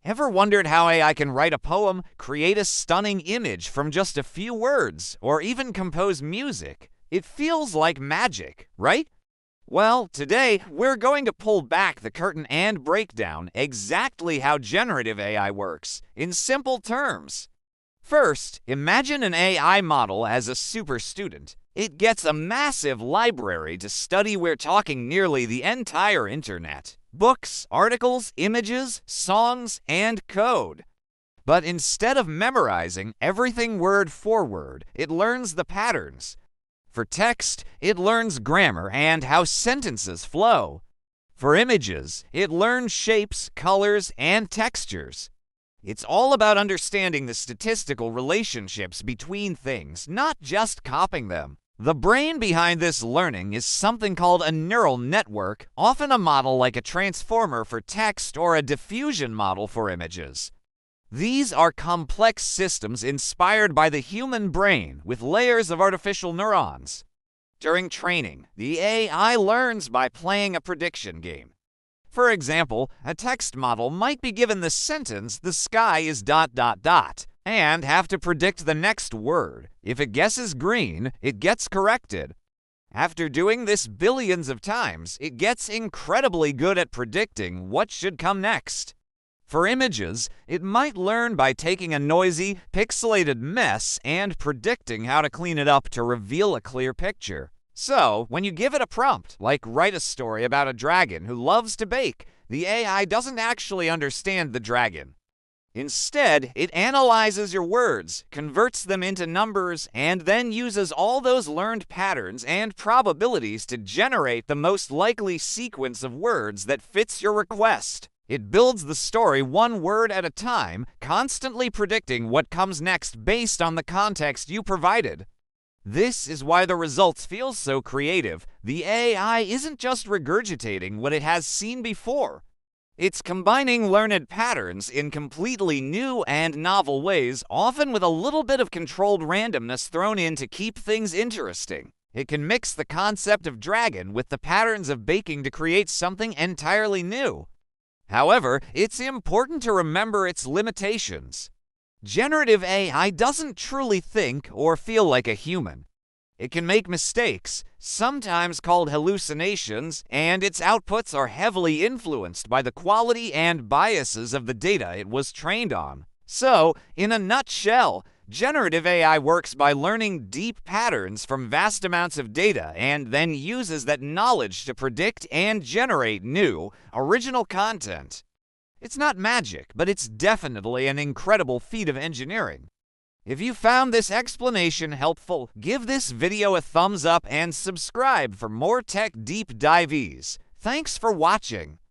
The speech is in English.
Ever wondered how AI can write a poem, create a stunning image from just a few words, or even compose music? It feels like magic, right? Well, today we're going to pull back the curtain and break down exactly how generative AI works in simple terms. First, imagine an AI model as a super student. It gets a massive library to study. We're talking nearly the entire internet. Books, articles, images, songs, and code. But instead of memorizing everything word for word, it learns the patterns. For text, it learns grammar and how sentences flow. For images, it learns shapes, colors, and textures. It's all about understanding the statistical relationships between things, not just copying them. The brain behind this learning is something called a neural network, often a model like a transformer for text or a diffusion model for images. These are complex systems inspired by the human brain with layers of artificial neurons. During training, the AI learns by playing a prediction game. For example, a text model might be given the sentence, "The sky is ... and have to predict the next word. If it guesses green, it gets corrected. After doing this billions of times, it gets incredibly good at predicting what should come next. For images, it might learn by taking a noisy, pixelated mess and predicting how to clean it up to reveal a clear picture. So, when you give it a prompt, like write a story about a dragon who loves to bake, the AI doesn't actually understand the dragon. Instead, it analyzes your words, converts them into numbers, and then uses all those learned patterns and probabilities to generate the most likely sequence of words that fits your request. It builds the story one word at a time, constantly predicting what comes next based on the context you provided. This is why the results feel so creative. The AI isn't just regurgitating what it has seen before. It's combining learned patterns in completely new and novel ways, often with a little bit of controlled randomness thrown in to keep things interesting. It can mix the concept of dragon with the patterns of baking to create something entirely new. However, it's important to remember its limitations. Generative AI doesn't truly think or feel like a human. It can make mistakes, sometimes called hallucinations, and its outputs are heavily influenced by the quality and biases of the data it was trained on. So, in a nutshell, generative AI works by learning deep patterns from vast amounts of data and then uses that knowledge to predict and generate new, original content. It's not magic, but it's definitely an incredible feat of engineering. If you found this explanation helpful, give this video a thumbs up and subscribe for more tech deep dives. Thanks for watching.